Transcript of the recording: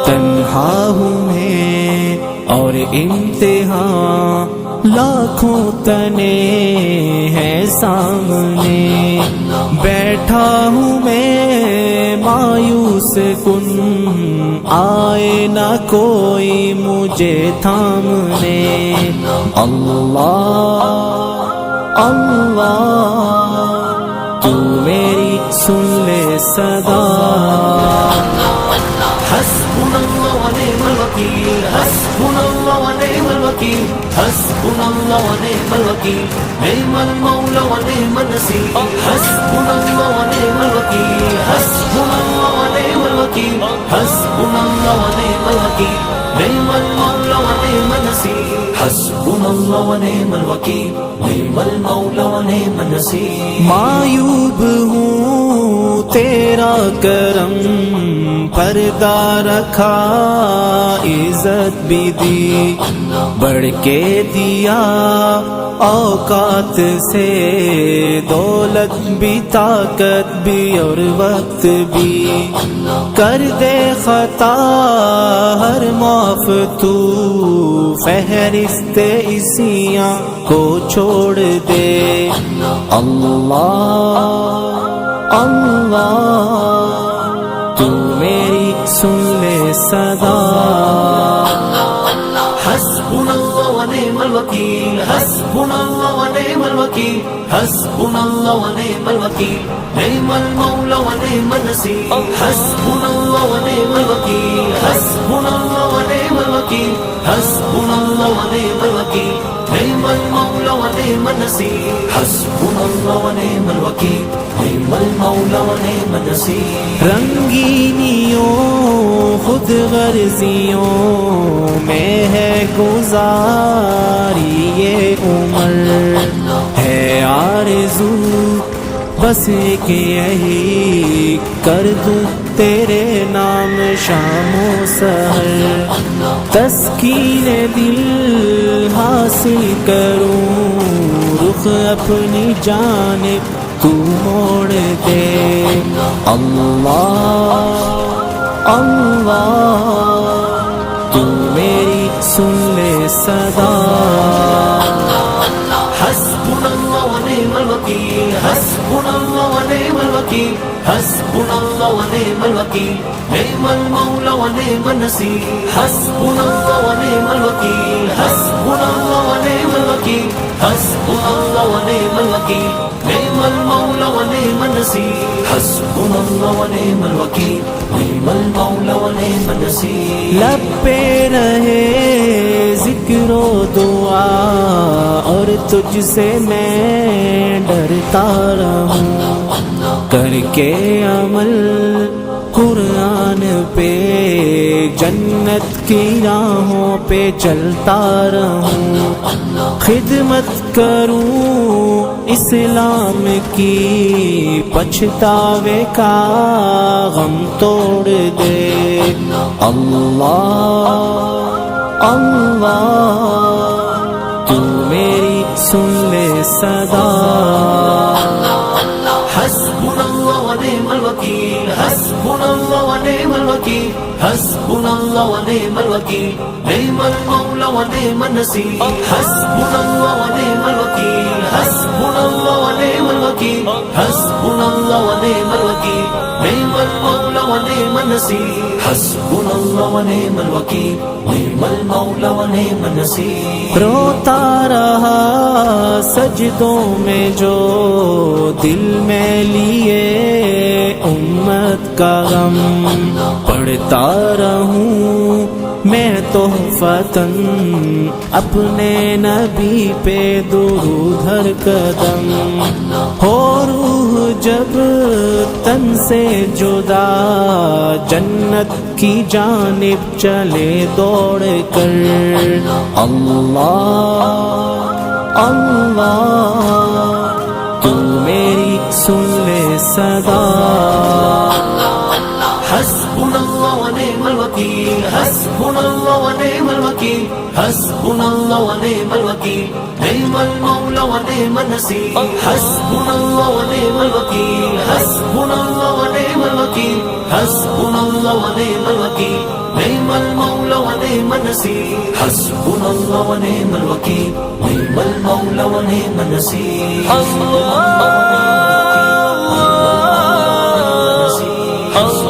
تنہا ہوں میں اور امتحان لاکھوں تنے ہیں سامنے، بیٹھا ہوں میں مایوس کن، آئے نہ کوئی مجھے تھامنے۔ اللہ اللہ تو میری سن لے صدا، حسبنا اللہ ونعم الوکیل، حسبنا اللہ ونعم الوکیل، حسبنا اللہ ونعم الوکیل، نعم المولا ونعم النصیر، حسبنا اللہ ونعم الوکیل، حسبنا اللہ ونعم الوکیل، حسبنا اللہ ونعم الوکیل، نعم المولا ونعم النصیر، حسبنا اللہ ونعم الوکیل، نعم المولا ونعم النصیر۔ معیوب ہوں تیرا کرم پردہ رکھا، عزت بھی دی بڑھ کے دیا اوقات سے، دولت بھی طاقت بھی اور وقت بھی، کر دے خطا ہر معاف تو، فہرست عصیاں کو چھوڑ دے۔ اللہ اللہ تو میری سن لے صدا، حسبنا اللہ ونعم الوکیل، حسبنا اللہ ونعم الوکیل، حسبنا اللہ ونعم الوکیل، نعم المولا ونعم النصیر، حسبنا اللہ ونعم الوکیل، حسبنا اللہ ونعم الوکیل، حسبنا اللہ ونعم الوکیل، نعم المولا ونعم النصیر، حسبنا اللہ ونعم الوکیل، نعم المولا ونعم النصیر۔ رنگینیوں خود غرضیوں میں ہے گزاری یہ عمر، ہے آرزو بس ایک یہی، کر دوں تیرے نام شام و سحر، تسکین دل حاصل کروں، رخ اپنی جانب تو موڑ دے۔ اللہ اللہ تو میری سن لے صدا، حسبنا اللہ ونعم الوکیل، حسبنا اللہ ونعم الوکیل، حسبنا اللہ ونعم الوکیل، نعم المولا ونعم النصیر، حسبنا اللہ ونعم الوکیل، حسبنا اللہ ونعم الوکیل، حسبنا اللہ ونعم الوکیل، نعم المولا ونعم النصیر، حسبنا اللہ ونعم الوکیل، نعم المولا ونعم النصیر۔ لب پہ رہے ذکر و دعا اور تجھ سے میں ڈرتا رہوں، کر کے عمل قرآن پہ جنت کی راہوں پہ چلتا رہوں، خدمت کروں اسلام کی، پچھتاوے کا غم توڑ دے۔ اللہ اللہ تو میری سن لے صدا، حسبنا اللہ ونعم الوکیل، حسبنا اللہ ونعم الوکیل، حسبنا اللہ ونعم الوکیل، نعم المولا ونعم النصیر، حسبنا اللہ ونعم الوکیل، حسبنا اللہ ونعم الوکیل، حسبنا اللہ ونعم الوکیل، نعم المولا ونعم النصیر، حسبنا اللہ ونعم الوکیل، نعم المولا ونعم النصیر۔ روتا رہا سجدوں میں جو دل میں لیے امت کا غم، پڑھتا رہوں میں تحفتاً اپنے نبی پہ درود ہر قدم، ہو روح جب تن سے جدا جنت کی جانب چلے دوڑ کر۔ اللہ اللہ تو میری سن لے صدا، حسبنا اللہ الله ونعم الوكيل حسبنا الله ونعم الوكيل نعم المولى ونعم النصير حسبنا الله ونعم الوكيل حسبنا الله ونعم الوكيل حسبنا الله ونعم الوكيل نعم المولى ونعم النصير حسبنا الله ونعم الوكيل نعم المولى ونعم النصير اللہ